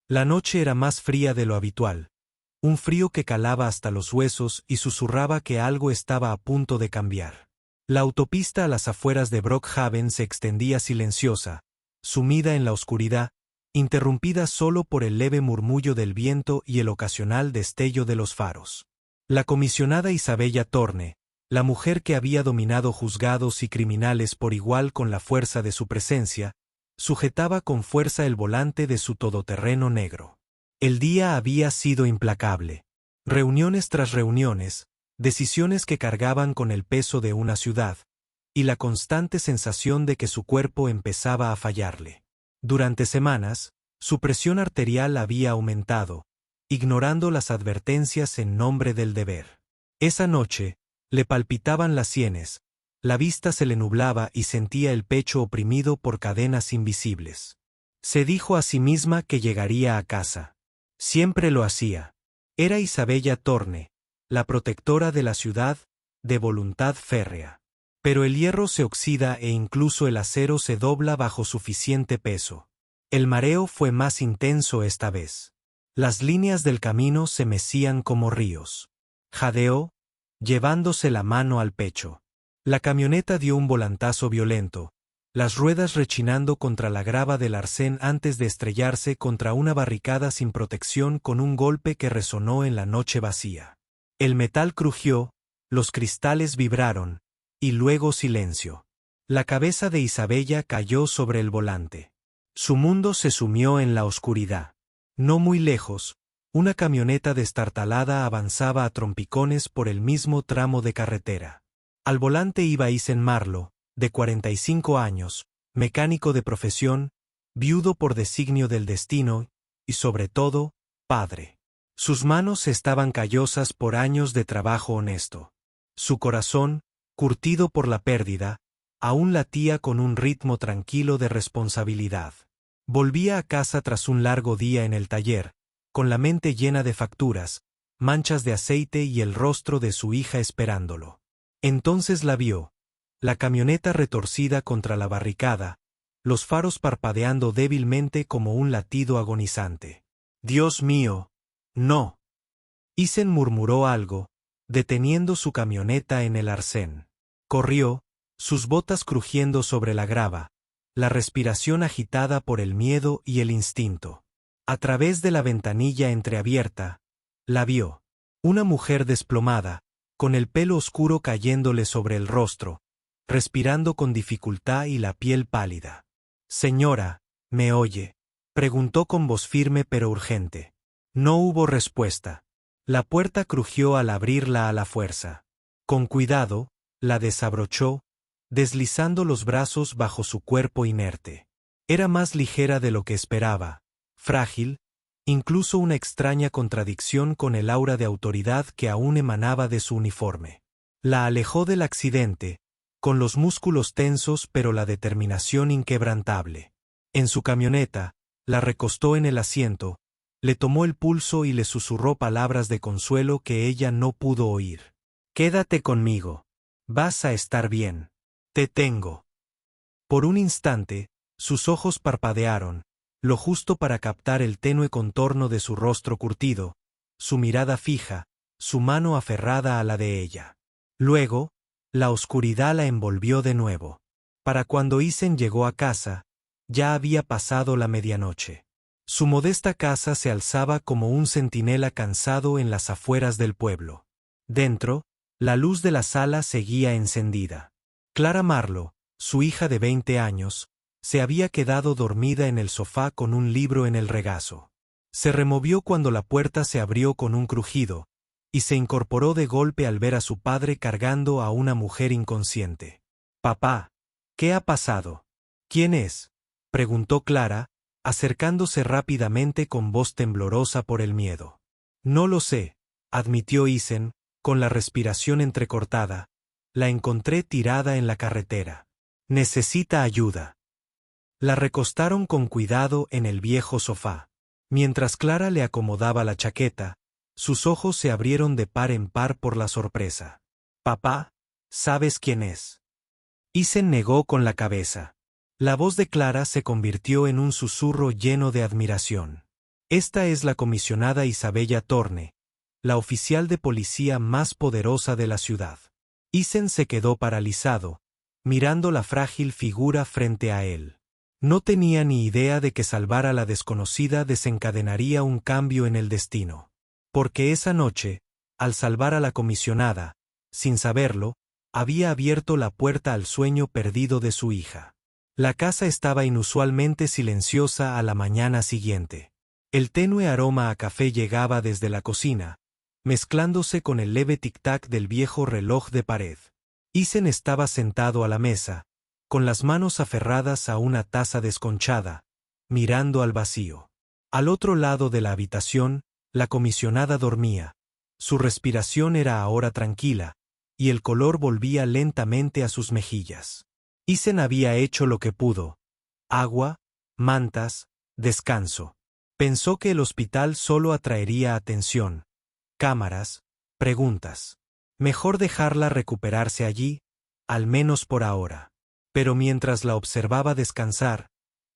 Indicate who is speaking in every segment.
Speaker 1: La noche era más fría de lo habitual, un frío que calaba hasta los huesos y susurraba que algo estaba a punto de cambiar. La autopista a las afueras de Brookhaven se extendía silenciosa, sumida en la oscuridad, interrumpida solo por el leve murmullo del viento y el ocasional destello de los faros. La comisionada Isabella Thorne, la mujer que había dominado juzgados y criminales por igual con la fuerza de su presencia, sujetaba con fuerza el volante de su todoterreno negro. El día había sido implacable. Reuniones tras reuniones, decisiones que cargaban con el peso de una ciudad, y la constante sensación de que su cuerpo empezaba a fallarle. Durante semanas, su presión arterial había aumentado, ignorando las advertencias en nombre del deber. Esa noche, le palpitaban las sienes, la vista se le nublaba y sentía el pecho oprimido por cadenas invisibles. Se dijo a sí misma que llegaría a casa. Siempre lo hacía. Era Isabella Thorne, la protectora de la ciudad, de voluntad férrea. Pero el hierro se oxida e incluso el acero se dobla bajo suficiente peso. El mareo fue más intenso esta vez. Las líneas del camino se mecían como ríos. Jadeó, llevándose la mano al pecho. La camioneta dio un volantazo violento, las ruedas rechinando contra la grava del arcén antes de estrellarse contra una barricada sin protección con un golpe que resonó en la noche vacía. El metal crujió, los cristales vibraron, y luego silencio. La cabeza de Isabella cayó sobre el volante. Su mundo se sumió en la oscuridad. No muy lejos, una camioneta destartalada avanzaba a trompicones por el mismo tramo de carretera. Al volante iba Isen Marlowe, de 45 años, mecánico de profesión, viudo por designio del destino, y sobre todo, padre. Sus manos estaban callosas por años de trabajo honesto. Su corazón, curtido por la pérdida, aún latía con un ritmo tranquilo de responsabilidad. Volvía a casa tras un largo día en el taller, con la mente llena de facturas, manchas de aceite y el rostro de su hija esperándolo. Entonces la vio, la camioneta retorcida contra la barricada, los faros parpadeando débilmente como un latido agonizante. «Dios mío, no». Isen murmuró algo, deteniendo su camioneta en el arcén. Corrió, sus botas crujiendo sobre la grava, la respiración agitada por el miedo y el instinto. A través de la ventanilla entreabierta, la vio. Una mujer desplomada, con el pelo oscuro cayéndole sobre el rostro, respirando con dificultad y la piel pálida. «Señora, ¿me oye?», preguntó con voz firme pero urgente. No hubo respuesta. La puerta crujió al abrirla a la fuerza. Con cuidado, la desabrochó, deslizando los brazos bajo su cuerpo inerte. Era más ligera de lo que esperaba, frágil, incluso una extraña contradicción con el aura de autoridad que aún emanaba de su uniforme. La alejó del accidente, con los músculos tensos pero la determinación inquebrantable. En su camioneta, la recostó en el asiento, le tomó el pulso y le susurró palabras de consuelo que ella no pudo oír. «Quédate conmigo. Vas a estar bien. Te tengo». Por un instante, sus ojos parpadearon, lo justo para captar el tenue contorno de su rostro curtido, su mirada fija, su mano aferrada a la de ella. Luego, la oscuridad la envolvió de nuevo. Para cuando Isen llegó a casa, ya había pasado la medianoche. Su modesta casa se alzaba como un centinela cansado en las afueras del pueblo. Dentro, la luz de la sala seguía encendida. Clara Marlowe, su hija de 20 años, se había quedado dormida en el sofá con un libro en el regazo. Se removió cuando la puerta se abrió con un crujido, y se incorporó de golpe al ver a su padre cargando a una mujer inconsciente. «Papá, ¿qué ha pasado? ¿Quién es?», preguntó Clara, acercándose rápidamente con voz temblorosa por el miedo. «No lo sé», admitió Isen, con la respiración entrecortada. «La encontré tirada en la carretera. Necesita ayuda». La recostaron con cuidado en el viejo sofá. Mientras Clara le acomodaba la chaqueta, sus ojos se abrieron de par en par por la sorpresa. «Papá, ¿sabes quién es?». Isen negó con la cabeza. La voz de Clara se convirtió en un susurro lleno de admiración. Esta es la comisionada Isabella Thorne, la oficial de policía más poderosa de la ciudad. Isen se quedó paralizado, mirando la frágil figura frente a él. No tenía ni idea de que salvar a la desconocida desencadenaría un cambio en el destino. Porque esa noche, al salvar a la comisionada, sin saberlo, había abierto la puerta al sueño perdido de su hija. La casa estaba inusualmente silenciosa a la mañana siguiente. El tenue aroma a café llegaba desde la cocina, mezclándose con el leve tic-tac del viejo reloj de pared. Isen estaba sentado a la mesa, con las manos aferradas a una taza desconchada, mirando al vacío. Al otro lado de la habitación, la comisionada dormía. Su respiración era ahora tranquila, y el color volvía lentamente a sus mejillas. Isen había hecho lo que pudo. Agua, mantas, descanso. Pensó que el hospital solo atraería atención, cámaras, preguntas. Mejor dejarla recuperarse allí, al menos por ahora. Pero mientras la observaba descansar,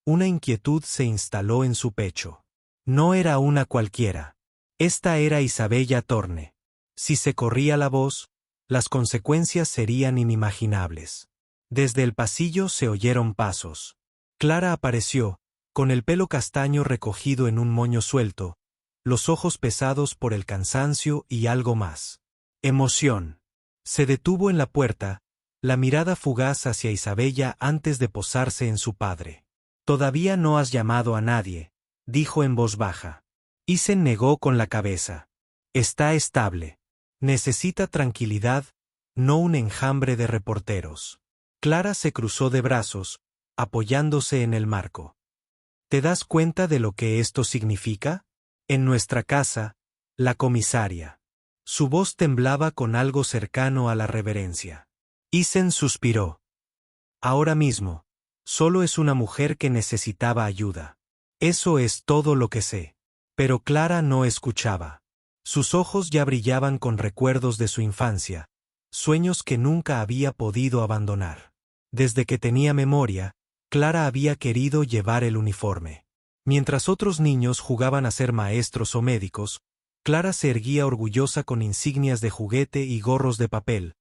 Speaker 1: una inquietud se instaló en su pecho. No era una cualquiera. Esta era Isabella Thorne. Si se corría la voz, las consecuencias serían inimaginables. Desde el pasillo se oyeron pasos. Clara apareció, con el pelo castaño recogido en un moño suelto, los ojos pesados por el cansancio y algo más. Emoción. Se detuvo en la puerta, la mirada fugaz hacia Isabella antes de posarse en su padre. «Todavía no has llamado a nadie», dijo en voz baja. Isen negó con la cabeza. «Está estable. Necesita tranquilidad, no un enjambre de reporteros». Clara se cruzó de brazos, apoyándose en el marco. ¿Te das cuenta de lo que esto significa? En nuestra casa, la comisaria. Su voz temblaba con algo cercano a la reverencia. Isen suspiró. Ahora mismo, solo es una mujer que necesitaba ayuda. Eso es todo lo que sé. Pero Clara no escuchaba. Sus ojos ya brillaban con recuerdos de su infancia, sueños que nunca había podido abandonar. Desde que tenía memoria, Clara había querido llevar el uniforme. Mientras otros niños jugaban a ser maestros o médicos, Clara se erguía orgullosa con insignias de juguete y gorros de papel,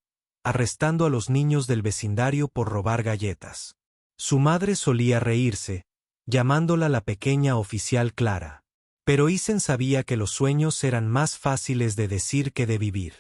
Speaker 1: arrestando a los niños del vecindario por robar galletas. Su madre solía reírse, llamándola la pequeña oficial Clara. Pero Isen sabía que los sueños eran más fáciles de decir que de vivir.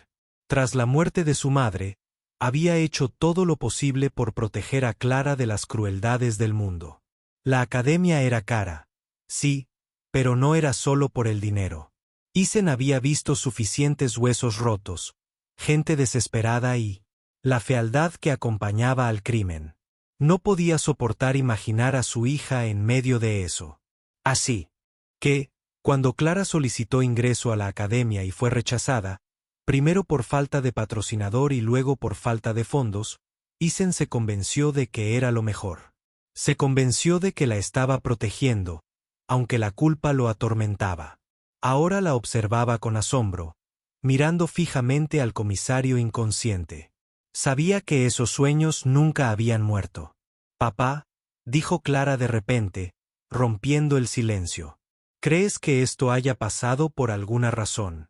Speaker 1: Tras la muerte de su madre, había hecho todo lo posible por proteger a Clara de las crueldades del mundo. La academia era cara, sí, pero no era solo por el dinero. Isen había visto suficientes huesos rotos, gente desesperada y la fealdad que acompañaba al crimen. No podía soportar imaginar a su hija en medio de eso. Así que, cuando Clara solicitó ingreso a la academia y fue rechazada, primero por falta de patrocinador y luego por falta de fondos, Isen se convenció de que era lo mejor. Se convenció de que la estaba protegiendo, aunque la culpa lo atormentaba. Ahora la observaba con asombro, mirando fijamente al comisario inconsciente. Sabía que esos sueños nunca habían muerto. «Papá», dijo Clara de repente, rompiendo el silencio. «¿Crees que esto haya pasado por alguna razón?»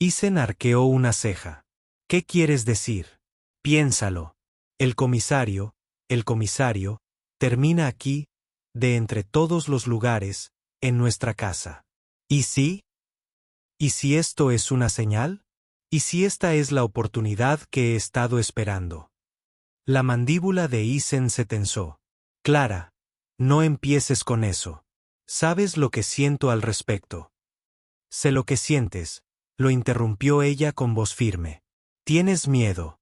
Speaker 1: Isen arqueó una ceja. «¿Qué quieres decir? Piénsalo. El comisario, termina aquí, de entre todos los lugares, en nuestra casa. ¿Y sí? ¿Y si esto es una señal? ¿Y si esta es la oportunidad que he estado esperando?» La mandíbula de Isen se tensó. «Clara, no empieces con eso. ¿Sabes lo que siento al respecto?» «Sé lo que sientes», lo interrumpió ella con voz firme. «Tienes miedo.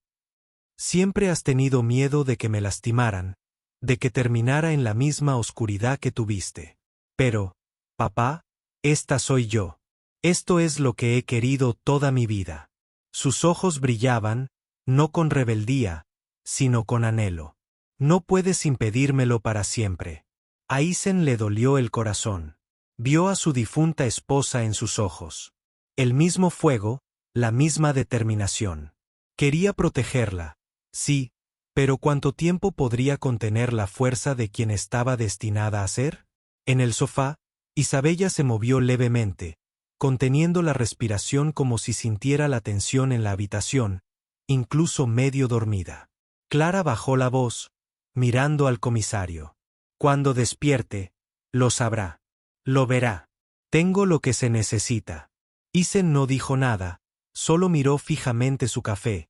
Speaker 1: Siempre has tenido miedo de que me lastimaran, de que terminara en la misma oscuridad que tuviste. Pero, papá, esta soy yo. Esto es lo que he querido toda mi vida». Sus ojos brillaban, no con rebeldía, sino con anhelo. «No puedes impedírmelo para siempre». A Isen le dolió el corazón. Vio a su difunta esposa en sus ojos. El mismo fuego, la misma determinación. Quería protegerla, sí, pero ¿cuánto tiempo podría contener la fuerza de quien estaba destinada a ser? En el sofá, Isabella se movió levemente, conteniendo la respiración como si sintiera la tensión en la habitación, incluso medio dormida. Clara bajó la voz, mirando al comisario. Cuando despierte, lo sabrá. Lo verá. Tengo lo que se necesita. Isen no dijo nada, solo miró fijamente su café,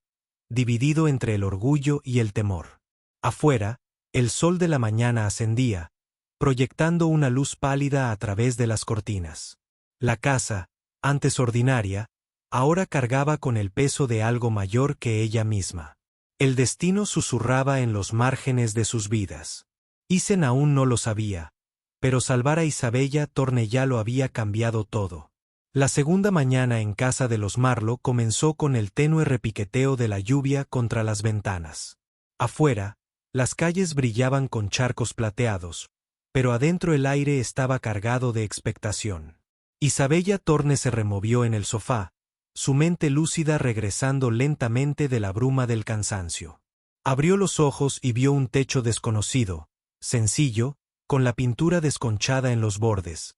Speaker 1: dividido entre el orgullo y el temor. Afuera, el sol de la mañana ascendía, proyectando una luz pálida a través de las cortinas. La casa, antes ordinaria, ahora cargaba con el peso de algo mayor que ella misma. El destino susurraba en los márgenes de sus vidas. Isen aún no lo sabía, pero salvar a Isabella Torne ya lo había cambiado todo. La segunda mañana en casa de los Marlowe comenzó con el tenue repiqueteo de la lluvia contra las ventanas. Afuera, las calles brillaban con charcos plateados, pero adentro el aire estaba cargado de expectación. Isabella Torne se removió en el sofá, su mente lúcida regresando lentamente de la bruma del cansancio. Abrió los ojos y vio un techo desconocido, sencillo, con la pintura desconchada en los bordes.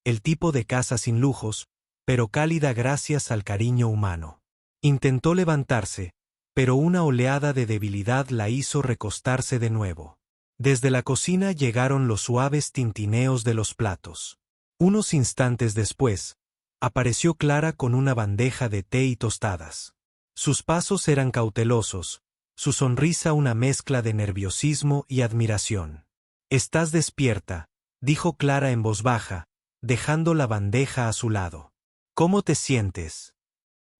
Speaker 1: El tipo de casa sin lujos, pero cálida gracias al cariño humano. Intentó levantarse, pero una oleada de debilidad la hizo recostarse de nuevo. Desde la cocina llegaron los suaves tintineos de los platos. Unos instantes después, apareció Clara con una bandeja de té y tostadas. Sus pasos eran cautelosos, su sonrisa una mezcla de nerviosismo y admiración. «Estás despierta», dijo Clara en voz baja, dejando la bandeja a su lado. «¿Cómo te sientes?»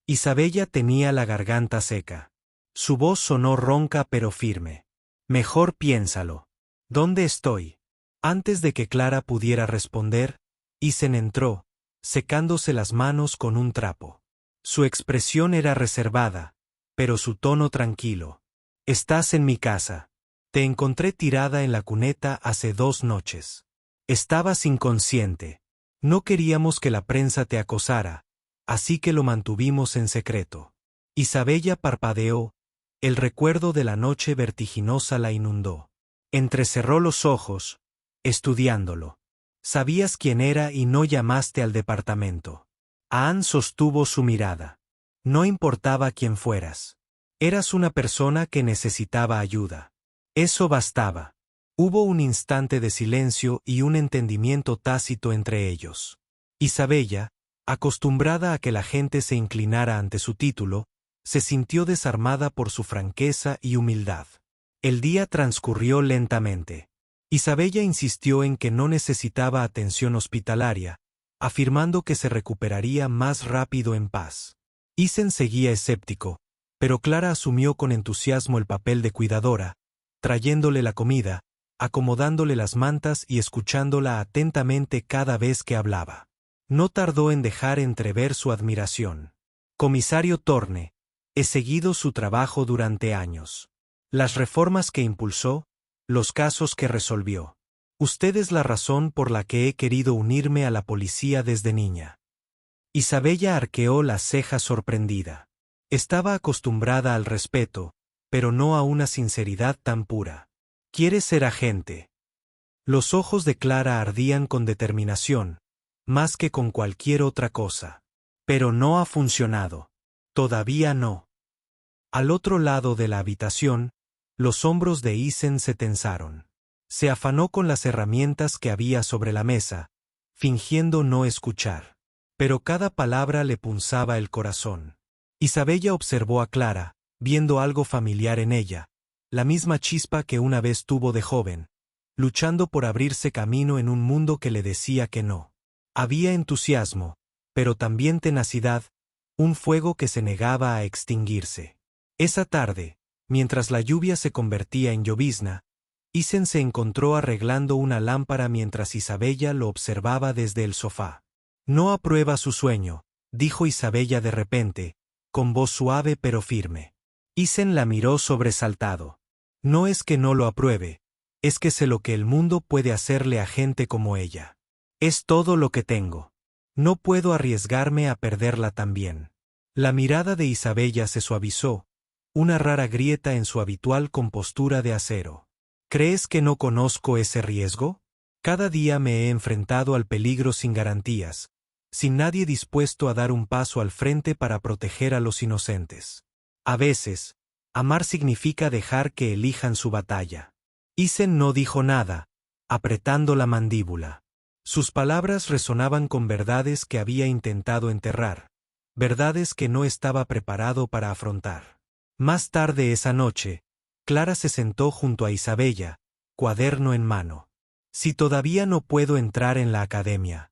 Speaker 1: Isabella tenía la garganta seca. Su voz sonó ronca pero firme. «Mejor piénsalo. ¿Dónde estoy?» Antes de que Clara pudiera responder, Isen entró, secándose las manos con un trapo. Su expresión era reservada, pero su tono tranquilo. «Estás en mi casa. Te encontré tirada en la cuneta hace 2 noches. Estabas inconsciente. No queríamos que la prensa te acosara, así que lo mantuvimos en secreto». Isabella parpadeó, el recuerdo de la noche vertiginosa la inundó. Entrecerró los ojos, estudiándolo. «Sabías quién era y no llamaste al departamento». Anne sostuvo su mirada. «No importaba quién fueras. Eras una persona que necesitaba ayuda. Eso bastaba». Hubo un instante de silencio y un entendimiento tácito entre ellos. Isabella, acostumbrada a que la gente se inclinara ante su título, se sintió desarmada por su franqueza y humildad. El día transcurrió lentamente. Isabella insistió en que no necesitaba atención hospitalaria, afirmando que se recuperaría más rápido en paz. Isen seguía escéptico, pero Clara asumió con entusiasmo el papel de cuidadora, trayéndole la comida, acomodándole las mantas y escuchándola atentamente cada vez que hablaba. No tardó en dejar entrever su admiración. «Comisario Torne, he seguido su trabajo durante años. Las reformas que impulsó, los casos que resolvió. Usted es la razón por la que he querido unirme a la policía desde niña». Isabella arqueó las cejas sorprendida. Estaba acostumbrada al respeto, pero no a una sinceridad tan pura. «¿Quieres ser agente?» Los ojos de Clara ardían con determinación, más que con cualquier otra cosa. «Pero no ha funcionado. Todavía no». Al otro lado de la habitación, los hombros de Isen se tensaron. Se afanó con las herramientas que había sobre la mesa, fingiendo no escuchar. Pero cada palabra le punzaba el corazón. Isabella observó a Clara, viendo algo familiar en ella, la misma chispa que una vez tuvo de joven, luchando por abrirse camino en un mundo que le decía que no. Había entusiasmo, pero también tenacidad, un fuego que se negaba a extinguirse. Esa tarde, mientras la lluvia se convertía en llovizna, Isen se encontró arreglando una lámpara mientras Isabella lo observaba desde el sofá. «No aprueba su sueño», dijo Isabella de repente, con voz suave pero firme. Isen la miró sobresaltado. «No es que no lo apruebe, es que sé lo que el mundo puede hacerle a gente como ella. Es todo lo que tengo. No puedo arriesgarme a perderla también». La mirada de Isabella se suavizó, una rara grieta en su habitual compostura de acero. «¿Crees que no conozco ese riesgo? Cada día me he enfrentado al peligro sin garantías, sin nadie dispuesto a dar un paso al frente para proteger a los inocentes. A veces, amar significa dejar que elijan su batalla. Isen no dijo nada, apretando la mandíbula. Sus palabras resonaban con verdades que había intentado enterrar, verdades que no estaba preparado para afrontar. Más tarde esa noche, Clara se sentó junto a Isabella, cuaderno en mano. Si todavía no puedo entrar en la academia,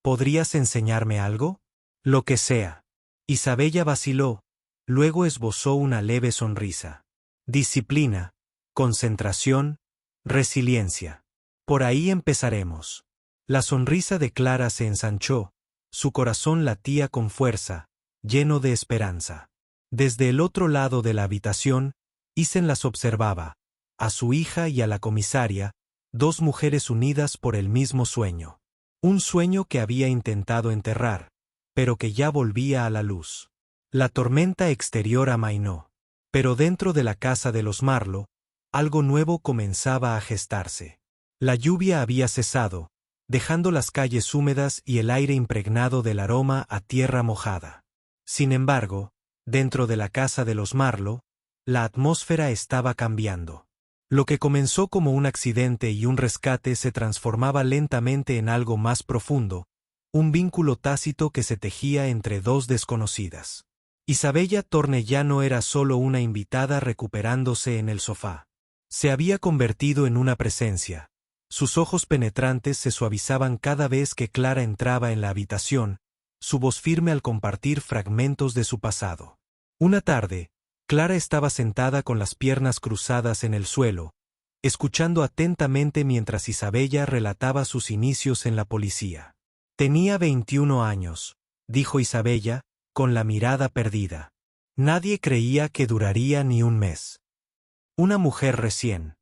Speaker 1: ¿podrías enseñarme algo? Lo que sea. Isabella vaciló, luego esbozó una leve sonrisa. Disciplina, concentración, resiliencia. Por ahí empezaremos. La sonrisa de Clara se ensanchó, su corazón latía con fuerza, lleno de esperanza. Desde el otro lado de la habitación, Isen las observaba, a su hija y a la comisaria, dos mujeres unidas por el mismo sueño. Un sueño que había intentado enterrar, pero que ya volvía a la luz. La tormenta exterior amainó, pero dentro de la casa de los Marlowe, algo nuevo comenzaba a gestarse. La lluvia había cesado, dejando las calles húmedas y el aire impregnado del aroma a tierra mojada. Sin embargo, dentro de la casa de los Marlowe, la atmósfera estaba cambiando. Lo que comenzó como un accidente y un rescate se transformaba lentamente en algo más profundo, un vínculo tácito que se tejía entre dos desconocidas. Isabella Thorne ya no era solo una invitada recuperándose en el sofá. Se había convertido en una presencia. Sus ojos penetrantes se suavizaban cada vez que Clara entraba en la habitación, su voz firme al compartir fragmentos de su pasado. Una tarde, Clara estaba sentada con las piernas cruzadas en el suelo, escuchando atentamente mientras Isabella relataba sus inicios en la policía. Tenía 21 años, dijo Isabella, con la mirada perdida. Nadie creía que duraría ni un mes. Una mujer recién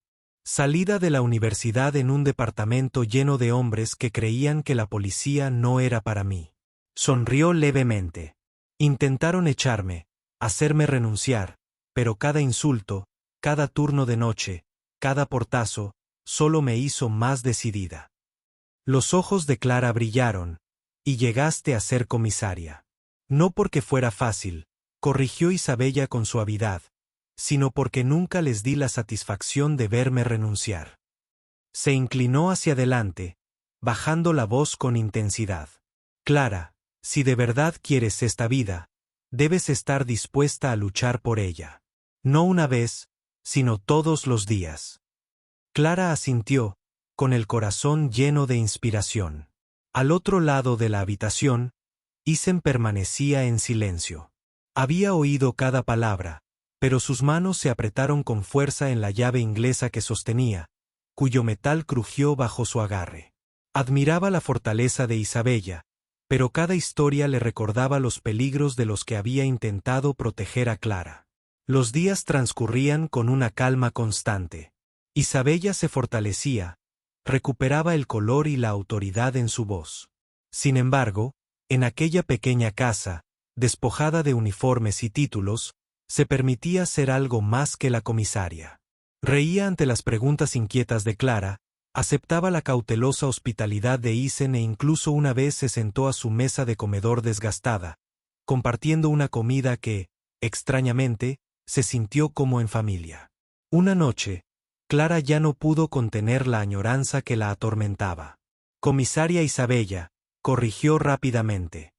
Speaker 1: salida de la universidad en un departamento lleno de hombres que creían que la policía no era para mí. Sonrió levemente. Intentaron echarme, hacerme renunciar, pero cada insulto, cada turno de noche, cada portazo, solo me hizo más decidida. Los ojos de Clara brillaron, y llegaste a ser comisaria. No porque fuera fácil, corrigió Isabella con suavidad, sino porque nunca les di la satisfacción de verme renunciar. Se inclinó hacia adelante, bajando la voz con intensidad. Clara, si de verdad quieres esta vida, debes estar dispuesta a luchar por ella. No una vez, sino todos los días. Clara asintió, con el corazón lleno de inspiración. Al otro lado de la habitación, Isen permanecía en silencio. Había oído cada palabra, pero sus manos se apretaron con fuerza en la llave inglesa que sostenía, cuyo metal crujió bajo su agarre. Admiraba la fortaleza de Isabella, pero cada historia le recordaba los peligros de los que había intentado proteger a Clara. Los días transcurrían con una calma constante. Isabella se fortalecía, recuperaba el color y la autoridad en su voz. Sin embargo, en aquella pequeña casa, despojada de uniformes y títulos, se permitía ser algo más que la comisaria. Reía ante las preguntas inquietas de Clara, aceptaba la cautelosa hospitalidad de Isen e incluso una vez se sentó a su mesa de comedor desgastada, compartiendo una comida que, extrañamente, se sintió como en familia. Una noche, Clara ya no pudo contener la añoranza que la atormentaba. Comisaria Isabella, corrigió rápidamente.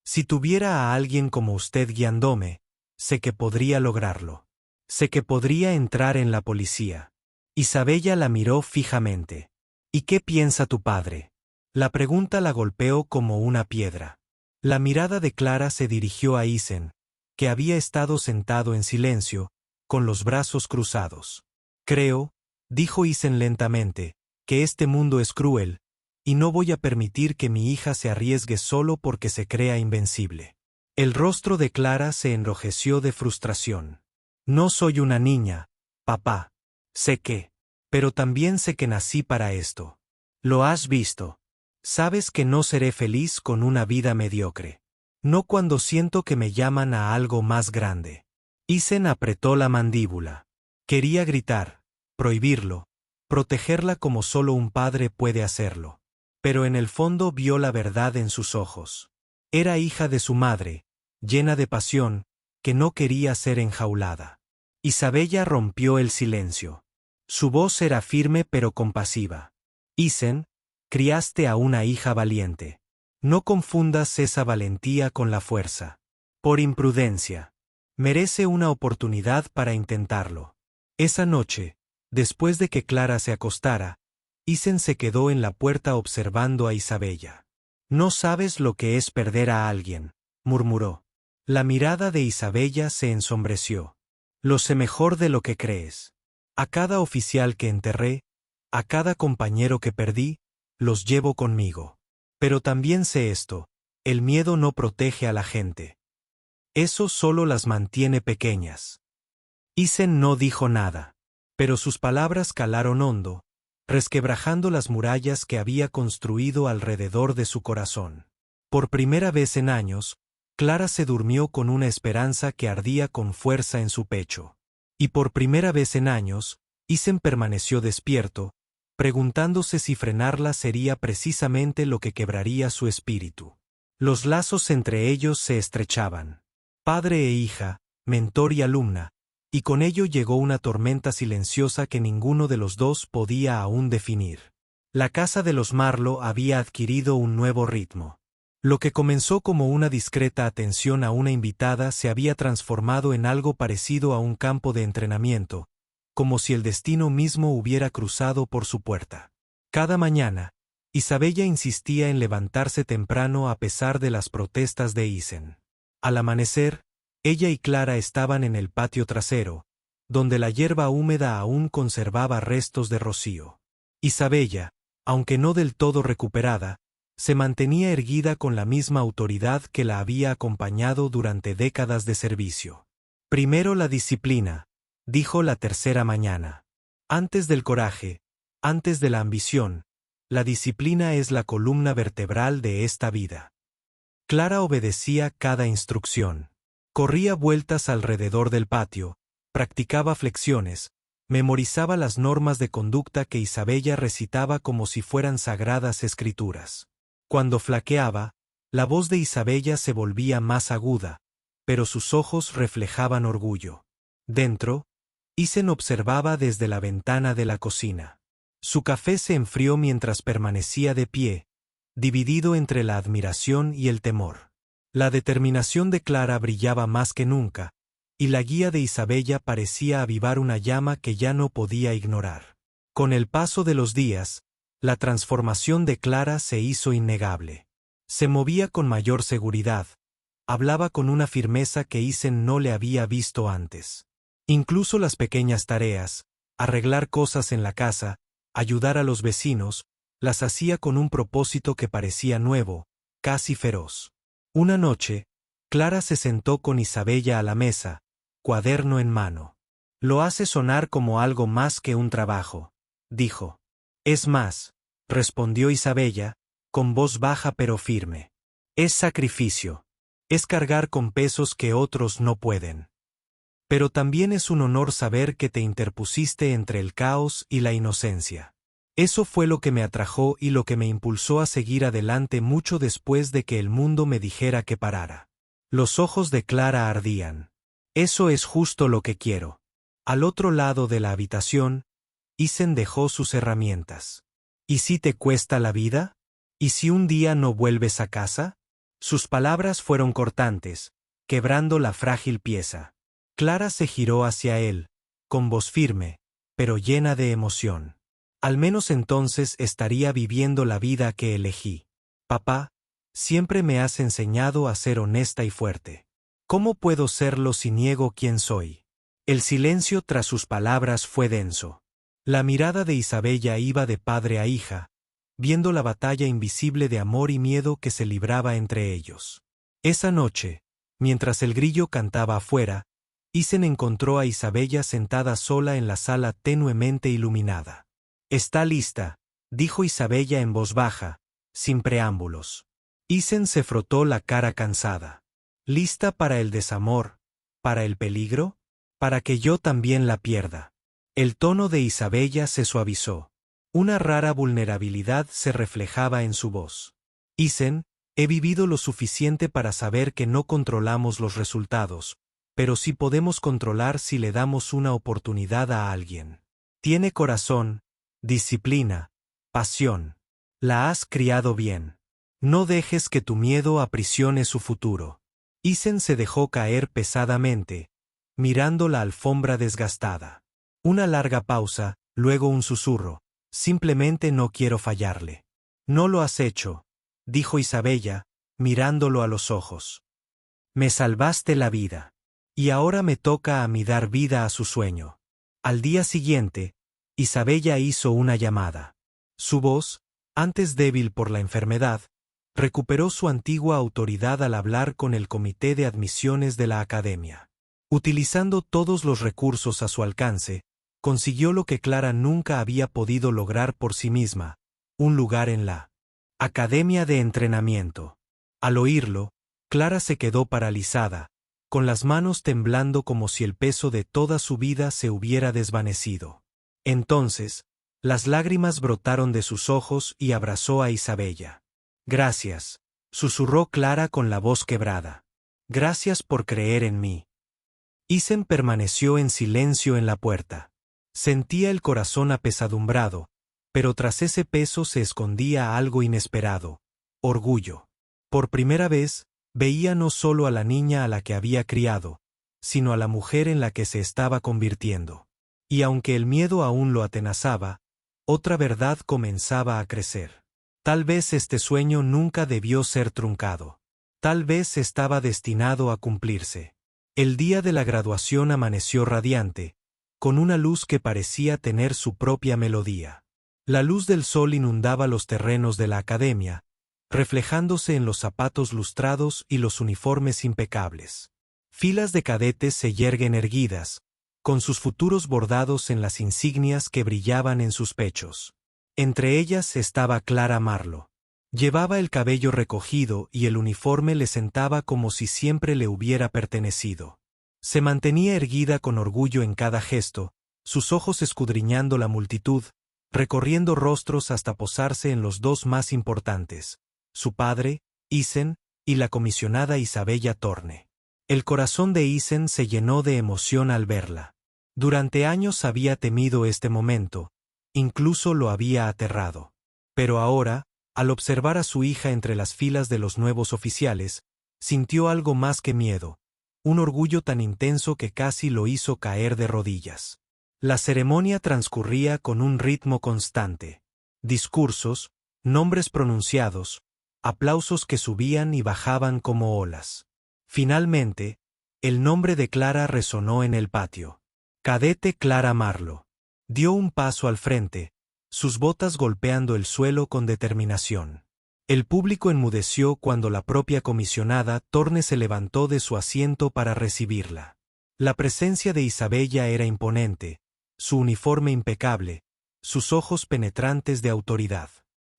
Speaker 1: Si tuviera a alguien como usted guiándome, sé que podría lograrlo. Sé que podría entrar en la policía. Isabella la miró fijamente. ¿Y qué piensa tu padre? La pregunta la golpeó como una piedra. La mirada de Clara se dirigió a Isen, que había estado sentado en silencio, con los brazos cruzados. Creo, dijo Isen lentamente, que este mundo es cruel, y no voy a permitir que mi hija se arriesgue solo porque se crea invencible. El rostro de Clara se enrojeció de frustración. No soy una niña, papá. Sé que. Pero también sé que nací para esto. Lo has visto. Sabes que no seré feliz con una vida mediocre. No cuando siento que me llaman a algo más grande. Isen apretó la mandíbula. Quería gritar, prohibirlo, protegerla como solo un padre puede hacerlo. Pero en el fondo vio la verdad en sus ojos. Era hija de su madre, llena de pasión, que no quería ser enjaulada. Isabella rompió el silencio. Su voz era firme pero compasiva. Isen, criaste a una hija valiente. No confundas esa valentía con la fuerza. Por imprudencia. Merece una oportunidad para intentarlo. Esa noche, después de que Clara se acostara, Isen se quedó en la puerta observando a Isabella. No sabes lo que es perder a alguien, murmuró. La mirada de Isabella se ensombreció. Lo sé mejor de lo que crees. A cada oficial que enterré, a cada compañero que perdí, los llevo conmigo. Pero también sé esto, el miedo no protege a la gente. Eso solo las mantiene pequeñas. Isen no dijo nada, pero sus palabras calaron hondo, resquebrajando las murallas que había construido alrededor de su corazón. Por primera vez en años, Clara se durmió con una esperanza que ardía con fuerza en su pecho. Y por primera vez en años, Isen permaneció despierto, preguntándose si frenarla sería precisamente lo que quebraría su espíritu. Los lazos entre ellos se estrechaban. Padre e hija, mentor y alumna, y con ello llegó una tormenta silenciosa que ninguno de los dos podía aún definir. La casa de los Marlowe había adquirido un nuevo ritmo. Lo que comenzó como una discreta atención a una invitada se había transformado en algo parecido a un campo de entrenamiento, como si el destino mismo hubiera cruzado por su puerta. Cada mañana, Isabella insistía en levantarse temprano a pesar de las protestas de Isen. Al amanecer, ella y Clara estaban en el patio trasero, donde la hierba húmeda aún conservaba restos de rocío. Isabella, aunque no del todo recuperada, se mantenía erguida con la misma autoridad que la había acompañado durante décadas de servicio. Primero la disciplina, dijo la tercera mañana. Antes del coraje, antes de la ambición, la disciplina es la columna vertebral de esta vida. Clara obedecía cada instrucción. Corría vueltas alrededor del patio, practicaba flexiones, memorizaba las normas de conducta que Isabella recitaba como si fueran sagradas escrituras. Cuando flaqueaba, la voz de Isabella se volvía más aguda, pero sus ojos reflejaban orgullo. Dentro, Isen observaba desde la ventana de la cocina. Su café se enfrió mientras permanecía de pie, dividido entre la admiración y el temor. La determinación de Clara brillaba más que nunca, y la guía de Isabella parecía avivar una llama que ya no podía ignorar. Con el paso de los días, la transformación de Clara se hizo innegable. Se movía con mayor seguridad, hablaba con una firmeza que Isen no le había visto antes. Incluso las pequeñas tareas, arreglar cosas en la casa, ayudar a los vecinos, las hacía con un propósito que parecía nuevo, casi feroz. Una noche, Clara se sentó con Isabella a la mesa, cuaderno en mano. Lo hace sonar como algo más que un trabajo, dijo. Es más, respondió Isabella, con voz baja pero firme. Es sacrificio. Es cargar con pesos que otros no pueden. Pero también es un honor saber que te interpusiste entre el caos y la inocencia. Eso fue lo que me atrajo y lo que me impulsó a seguir adelante mucho después de que el mundo me dijera que parara. Los ojos de Clara ardían. Eso es justo lo que quiero. Al otro lado de la habitación, Isen dejó sus herramientas. ¿Y si te cuesta la vida? ¿Y si un día no vuelves a casa? Sus palabras fueron cortantes, quebrando la frágil pieza. Clara se giró hacia él, con voz firme, pero llena de emoción. Al menos entonces estaría viviendo la vida que elegí. Papá, siempre me has enseñado a ser honesta y fuerte. ¿Cómo puedo serlo si niego quién soy? El silencio tras sus palabras fue denso. La mirada de Isabella iba de padre a hija, viendo la batalla invisible de amor y miedo que se libraba entre ellos. Esa noche, mientras el grillo cantaba afuera, Isen encontró a Isabella sentada sola en la sala tenuemente iluminada. Está lista, dijo Isabella en voz baja, sin preámbulos. Isen se frotó la cara cansada. ¿Lista para el desamor? ¿Para el peligro? ¿Para que yo también la pierda? El tono de Isabella se suavizó. Una rara vulnerabilidad se reflejaba en su voz. Isen, he vivido lo suficiente para saber que no controlamos los resultados, pero sí podemos controlar si le damos una oportunidad a alguien. Tiene corazón, disciplina, pasión. La has criado bien. No dejes que tu miedo aprisione su futuro. Isen se dejó caer pesadamente, mirando la alfombra desgastada. Una larga pausa, luego un susurro. Simplemente no quiero fallarle. No lo has hecho, dijo Isabella, mirándolo a los ojos. Me salvaste la vida. Y ahora me toca a mí dar vida a su sueño. Al día siguiente, Isabella hizo una llamada. Su voz, antes débil por la enfermedad, recuperó su antigua autoridad al hablar con el comité de admisiones de la academia. Utilizando todos los recursos a su alcance, consiguió lo que Clara nunca había podido lograr por sí misma, un lugar en la academia de entrenamiento. Al oírlo, Clara se quedó paralizada, con las manos temblando como si el peso de toda su vida se hubiera desvanecido. Entonces, las lágrimas brotaron de sus ojos y abrazó a Isabella. Gracias, susurró Clara con la voz quebrada. Gracias por creer en mí. Isen permaneció en silencio en la puerta. Sentía el corazón apesadumbrado, pero tras ese peso se escondía algo inesperado: orgullo. Por primera vez, veía no solo a la niña a la que había criado, sino a la mujer en la que se estaba convirtiendo. Y aunque el miedo aún lo atenazaba, otra verdad comenzaba a crecer. Tal vez este sueño nunca debió ser truncado. Tal vez estaba destinado a cumplirse. El día de la graduación amaneció radiante, con una luz que parecía tener su propia melodía. La luz del sol inundaba los terrenos de la academia, reflejándose en los zapatos lustrados y los uniformes impecables. Filas de cadetes se yerguen erguidas, con sus futuros bordados en las insignias que brillaban en sus pechos. Entre ellas estaba Clara Marlowe. Llevaba el cabello recogido y el uniforme le sentaba como si siempre le hubiera pertenecido. Se mantenía erguida con orgullo en cada gesto, sus ojos escudriñando la multitud, recorriendo rostros hasta posarse en los dos más importantes: su padre, Isen, y la comisionada Isabella Torne. El corazón de Isen se llenó de emoción al verla. Durante años había temido este momento, incluso lo había aterrado. Pero ahora, al observar a su hija entre las filas de los nuevos oficiales, sintió algo más que miedo, un orgullo tan intenso que casi lo hizo caer de rodillas. La ceremonia transcurría con un ritmo constante. Discursos, nombres pronunciados, aplausos que subían y bajaban como olas. Finalmente, el nombre de Clara resonó en el patio. Cadete Clara Marlowe. Dio un paso al frente, sus botas golpeando el suelo con determinación. El público enmudeció cuando la propia comisionada Torne se levantó de su asiento para recibirla. La presencia de Isabella era imponente, su uniforme impecable, sus ojos penetrantes de autoridad.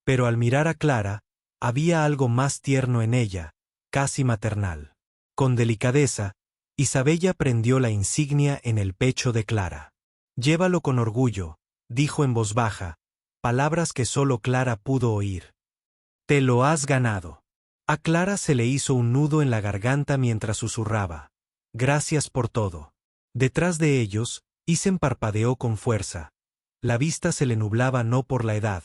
Speaker 1: Pero al mirar a Clara, había algo más tierno en ella, casi maternal. Con delicadeza, Isabella prendió la insignia en el pecho de Clara. «Llévalo con orgullo», dijo en voz baja, palabras que solo Clara pudo oír. «Te lo has ganado». A Clara se le hizo un nudo en la garganta mientras susurraba: «Gracias por todo». Detrás de ellos, Isen parpadeó con fuerza. La vista se le nublaba no por la edad,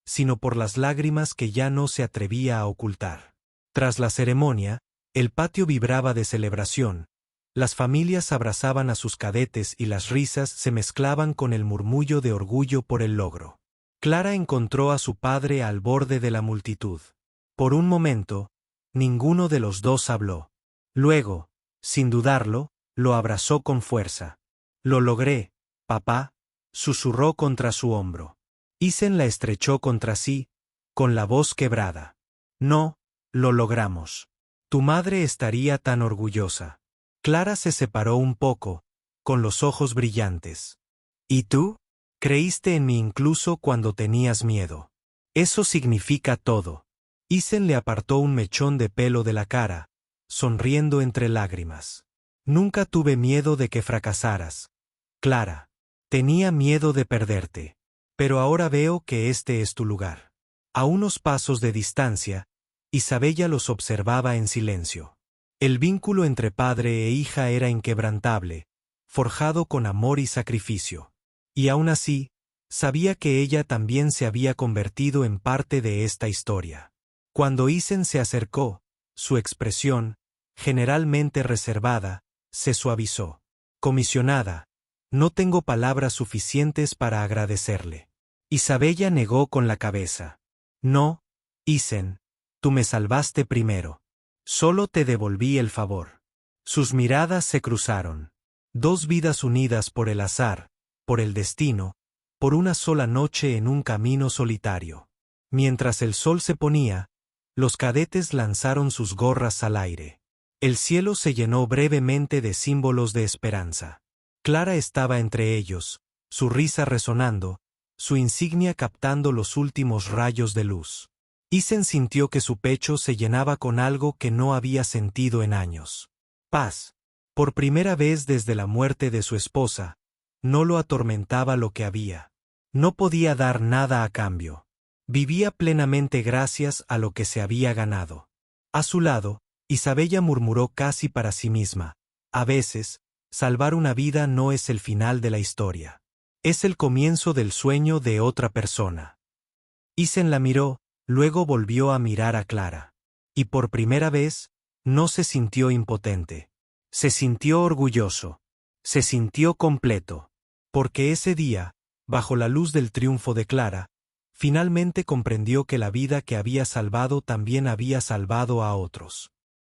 Speaker 1: sino por las lágrimas que ya no se atrevía a ocultar. Tras la ceremonia, el patio vibraba de celebración. Las familias abrazaban a sus cadetes y las risas se mezclaban con el murmullo de orgullo por el logro. Clara encontró a su padre al borde de la multitud. Por un momento, ninguno de los dos habló. Luego, sin dudarlo, lo abrazó con fuerza. «Lo logré, papá», susurró contra su hombro. Isen la estrechó contra sí, con la voz quebrada. «No, lo logramos. Tu madre estaría tan orgullosa». Clara se separó un poco, con los ojos brillantes. «¿Y tú? Creíste en mí incluso cuando tenías miedo. Eso significa todo». Isen le apartó un mechón de pelo de la cara, sonriendo entre lágrimas. «Nunca tuve miedo de que fracasaras, Clara». Tenía miedo de perderte. Pero ahora veo que este es tu lugar. A unos pasos de distancia, Isabella los observaba en silencio. El vínculo entre padre e hija era inquebrantable, forjado con amor y sacrificio. Y aún así, sabía que ella también se había convertido en parte de esta historia. Cuando Isen se acercó, su expresión, generalmente reservada, se suavizó. Comisionada, no tengo palabras suficientes para agradecerle. Isabella negó con la cabeza. No, Isen, tú me salvaste primero. Solo te devolví el favor. Sus miradas se cruzaron. Dos vidas unidas por el azar, por el destino, por una sola noche en un camino solitario. Mientras el sol se ponía, los cadetes lanzaron sus gorras al aire. El cielo se llenó brevemente de símbolos de esperanza. Clara estaba entre ellos, su risa resonando, su insignia captando los últimos rayos de luz. Isen sintió que su pecho se llenaba con algo que no había sentido en años. Paz. Por primera vez desde la muerte de su esposa, no lo atormentaba lo que había. No podía dar nada a cambio. Vivía plenamente gracias a lo que se había ganado. A su lado, Isabella murmuró casi para sí misma: a veces, salvar una vida no es el final de la historia. Es el comienzo del sueño de otra persona. Isen la miró, luego volvió a mirar a Clara. Y por primera vez, no se sintió impotente. Se sintió orgulloso. Se sintió completo. Porque ese día, bajo la luz del triunfo de Clara, finalmente comprendió que la vida que había salvado también había salvado a otros.